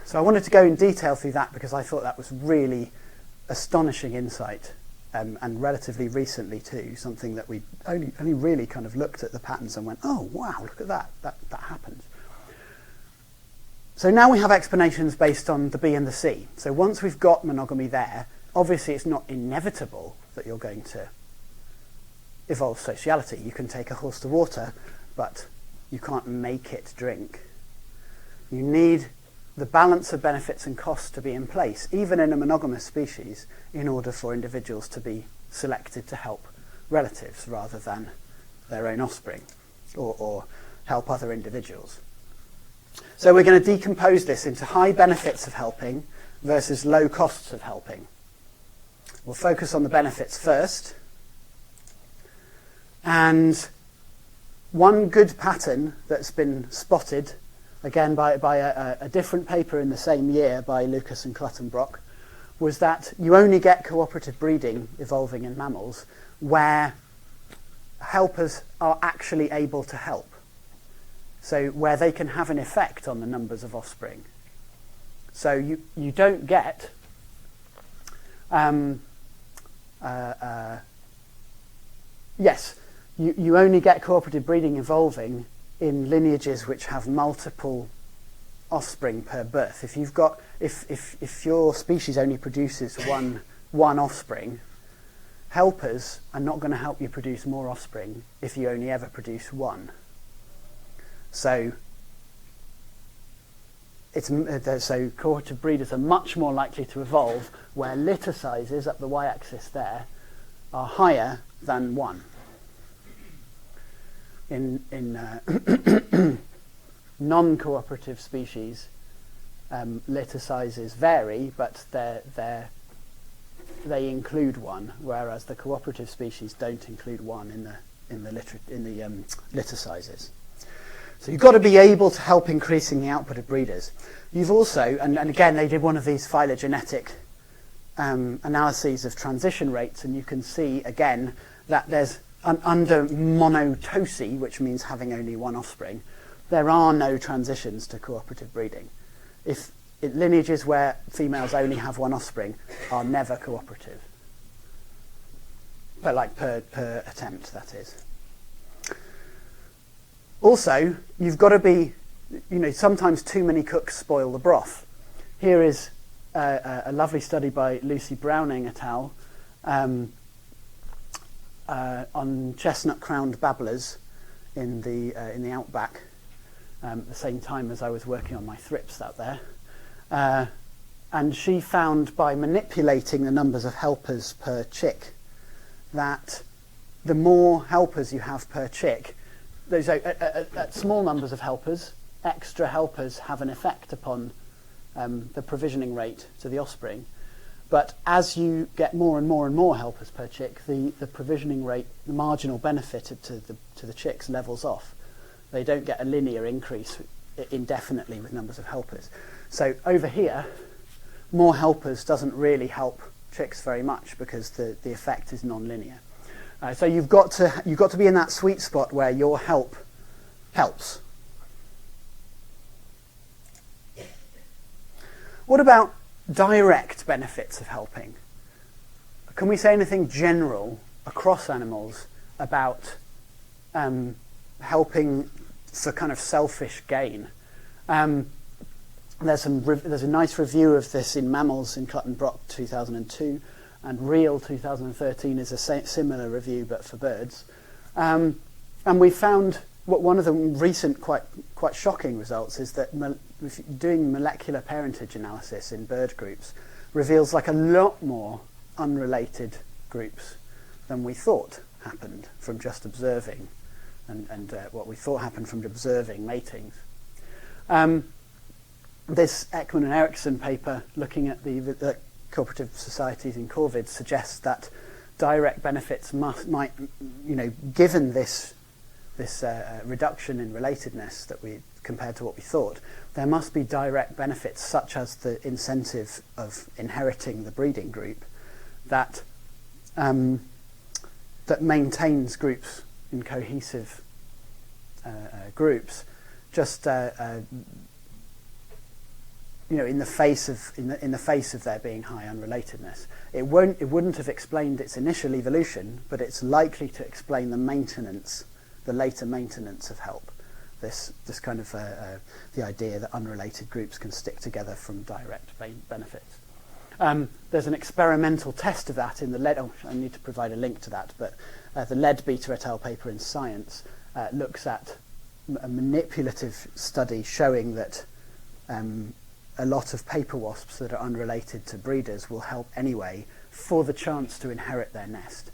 So I wanted to go in detail through that because I thought that was really astonishing insight, and relatively recently too, something that we only really kind of looked at the patterns and went, oh wow, look at that happens. So now we have explanations based on the B and the C. So once we've got monogamy there, obviously it's not inevitable that you're going to evolve sociality. You can take a horse to water, but you can't make it drink. You need the balance of benefits and costs to be in place, even in a monogamous species, in order for individuals to be selected to help relatives rather than their own offspring, or help other individuals. So we're going to decompose this into high benefits of helping versus low costs of helping. We'll focus on the benefits first. And one good pattern that's been spotted, again by a different paper in the same year by Lucas and Cluttenbrock, was that you only get cooperative breeding evolving in mammals where helpers are actually able to help. So where they can have an effect on the numbers of offspring. So you don't get you only get cooperative breeding evolving in lineages which have multiple offspring per birth. If your species only produces one offspring, helpers are not going to help you produce more offspring if you only ever produce one. So cooperative breeders are much more likely to evolve where litter sizes up the y-axis there are higher than 1. In non-cooperative species, litter sizes vary, but they include 1, whereas the cooperative species don't include 1 in the litter sizes. So you've got to be able to help increasing the output of breeders. You've also, and again, they did one of these phylogenetic analyses of transition rates, and you can see again that there's under monotosy, which means having only one offspring, there are no transitions to cooperative breeding. If lineages where females only have one offspring are never cooperative, but like per attempt, that is. Also, you've got to be, sometimes too many cooks spoil the broth. Here is a lovely study by Lucy Browning et al. On chestnut-crowned babblers in the outback, at the same time as I was working on my thrips out there. And she found by manipulating the numbers of helpers per chick that the more helpers you have per chick, at small numbers of helpers, extra helpers have an effect upon the provisioning rate to the offspring. But as you get more and more and more helpers per chick, the provisioning rate, the marginal benefit to the chicks levels off. They don't get a linear increase indefinitely with numbers of helpers. So over here, more helpers doesn't really help chicks very much because the effect is non-linear. So you've got to be in that sweet spot where your help helps. What about direct benefits of helping? Can we say anything general across animals about helping for kind of selfish gain? There's a nice review of this in Mammals in Cluttenbrock 2002, and Real 2013 is a similar review but for birds. And we found one of the recent quite shocking results is that doing molecular parentage analysis in bird groups reveals like a lot more unrelated groups than we thought happened from just observing and what we thought happened from observing matings. This Ekman and Eriksson paper looking at the cooperative societies in corvids suggests that direct benefits might, given this reduction in relatedness that we compared to what we thought, there must be direct benefits such as the incentive of inheriting the breeding group that maintains groups in cohesive groups. Just in the face of there being high unrelatedness. It wouldn't have explained its initial evolution, but it's likely to explain the later maintenance of help. This kind of the idea that unrelated groups can stick together from direct benefits. There's an experimental test of that in the lead. Oh, I need to provide a link to that, but the Leadbeater et al. Paper in Science looks at a manipulative study showing that a lot of paper wasps that are unrelated to breeders will help anyway for the chance to inherit their nest.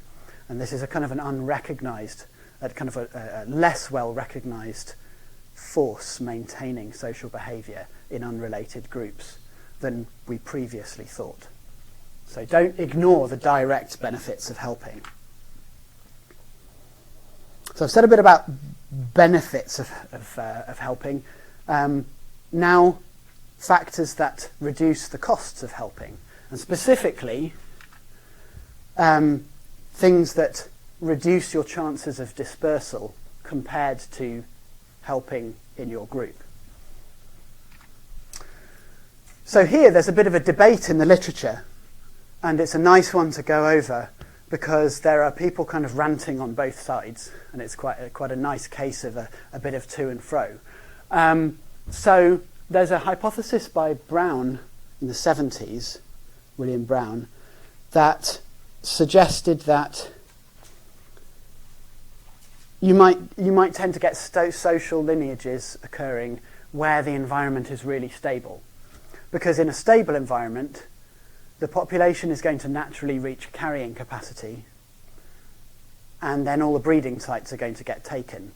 And this is a kind of an unrecognised, a less well recognised force maintaining social behaviour in unrelated groups than we previously thought. So don't ignore the direct benefits of helping. So I've said a bit about benefits of helping. Now, factors that reduce the costs of helping, and specifically things that reduce your chances of dispersal compared to helping in your group. So here there's a bit of a debate in the literature, and it's a nice one to go over because there are people kind of ranting on both sides, and it's quite a nice case of a bit of to and fro. So there's a hypothesis by Brown in the 70s, William Brown, that suggested that you might tend to get social lineages occurring where the environment is really stable. Because in a stable environment, the population is going to naturally reach carrying capacity, and then all the breeding sites are going to get taken.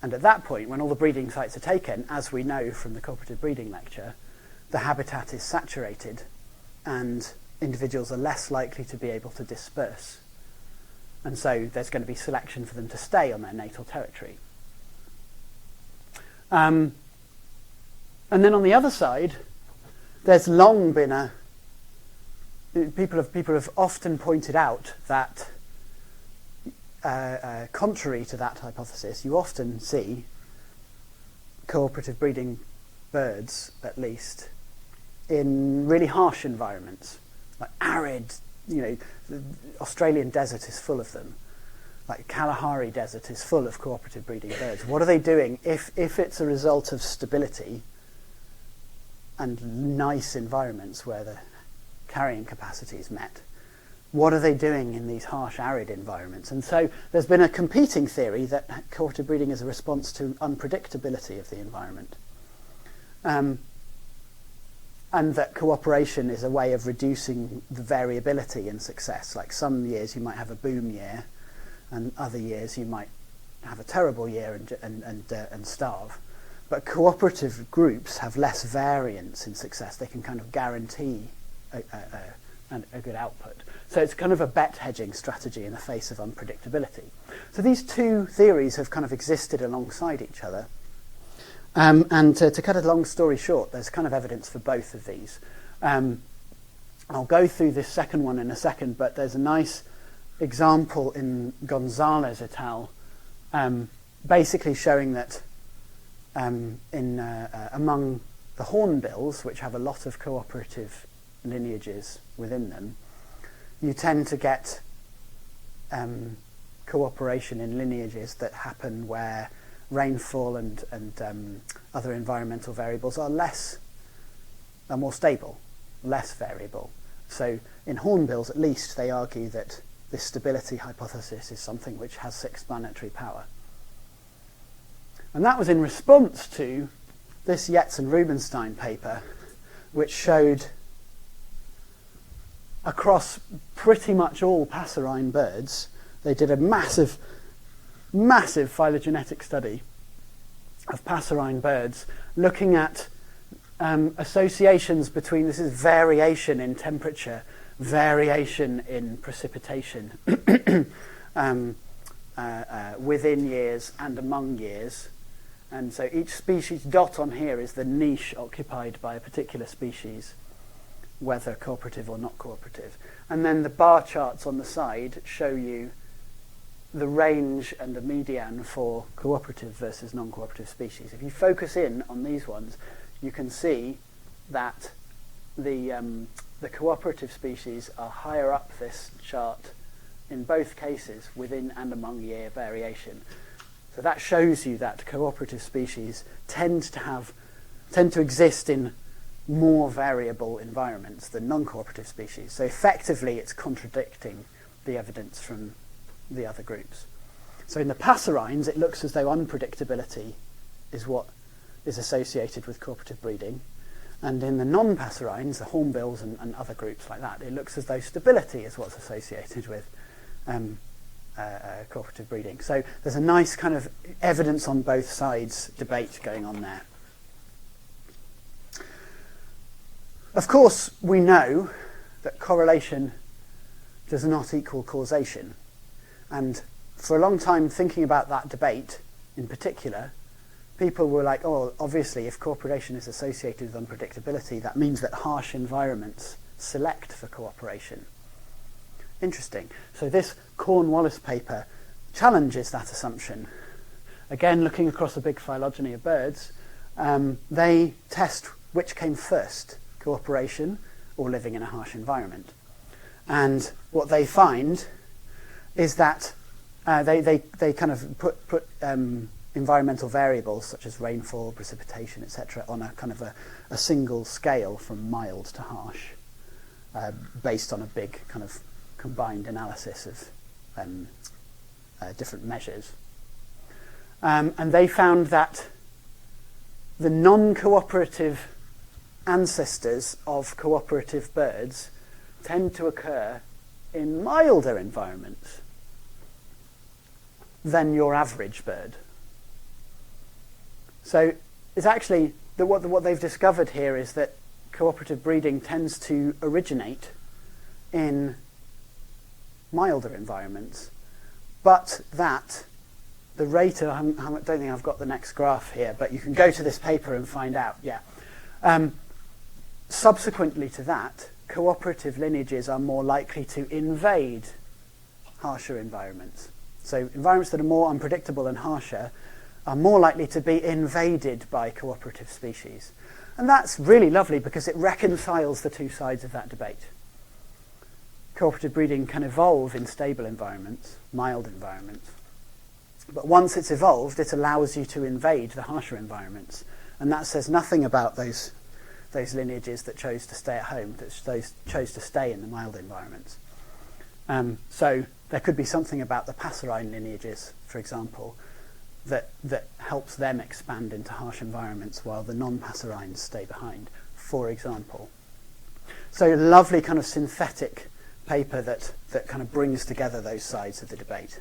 And at that point, when all the breeding sites are taken, as we know from the cooperative breeding lecture, the habitat is saturated and individuals are less likely to be able to disperse. And so there's going to be selection for them to stay on their natal territory. And then on the other side, there's long been people have often pointed out that contrary to that hypothesis, you often see cooperative breeding birds, at least, in really harsh environments, like arid. The Australian desert is full of them. Like Kalahari Desert is full of cooperative breeding birds. What are they doing if it's a result of stability and nice environments where the carrying capacity is met? What are they doing in these harsh, arid environments? And so there's been a competing theory that cooperative breeding is a response to unpredictability of the environment. And that cooperation is a way of reducing the variability in success. Like some years you might have a boom year, and other years you might have a terrible year and starve. But cooperative groups have less variance in success. They can kind of guarantee a good output. So it's kind of a bet hedging strategy in the face of unpredictability. So these two theories have kind of existed alongside each other. And to cut a long story short, there's kind of evidence for both of these. I'll go through this second one in a second, but there's a nice example in Gonzalez et al. Basically showing that among the hornbills, which have a lot of cooperative lineages within them, you tend to get cooperation in lineages that happen where rainfall and other environmental variables are more stable, less variable. So in hornbills, at least, they argue that this stability hypothesis is something which has explanatory power. And that was in response to this Yates and Rubinstein paper, which showed across pretty much all passerine birds, they did a massive phylogenetic study of passerine birds, looking at associations between, this is variation in temperature, variation in precipitation within years and among years. And so each species dot on here is the niche occupied by a particular species, whether cooperative or not cooperative. And then the bar charts on the side show you the range and the median for cooperative versus non-cooperative species. If you focus in on these ones, you can see that the cooperative species are higher up this chart in both cases within and among year variation. So that shows you that cooperative species tend to exist in more variable environments than non-cooperative species. So effectively it's contradicting the evidence from the other groups. So in the passerines, it looks as though unpredictability is what is associated with cooperative breeding. And in the non-passerines, the hornbills and other groups like that, it looks as though stability is what's associated with cooperative breeding. So there's a nice kind of evidence on both sides debate going on there. Of course, we know that correlation does not equal causation. And for a long time, thinking about that debate in particular, people were like, oh, obviously, if cooperation is associated with unpredictability, that means that harsh environments select for cooperation. Interesting. So this Cornwallis paper challenges that assumption. Again, looking across a big phylogeny of birds, they test which came first, cooperation or living in a harsh environment. And what they find is that they kind of put environmental variables such as rainfall, precipitation, etc., on a kind of a single scale from mild to harsh, based on a big kind of combined analysis of different measures. And they found that the non-cooperative ancestors of cooperative birds tend to occur in milder environments than your average bird. So it's actually that what they've discovered here is that cooperative breeding tends to originate in milder environments, but that the rate of, I don't think I've got the next graph here, but you can go to this paper and find out, subsequently to that, cooperative lineages are more likely to invade harsher environments. So environments that are more unpredictable and harsher are more likely to be invaded by cooperative species. And that's really lovely because it reconciles the two sides of that debate. Cooperative breeding can evolve in stable environments, mild environments. But once it's evolved, it allows you to invade the harsher environments. And that says nothing about those lineages that chose to stay at home, that chose to stay in the mild environments. So there could be something about the passerine lineages, for example, that helps them expand into harsh environments while the non-passerines stay behind, for example. So a lovely kind of synthetic paper that kind of brings together those sides of the debate.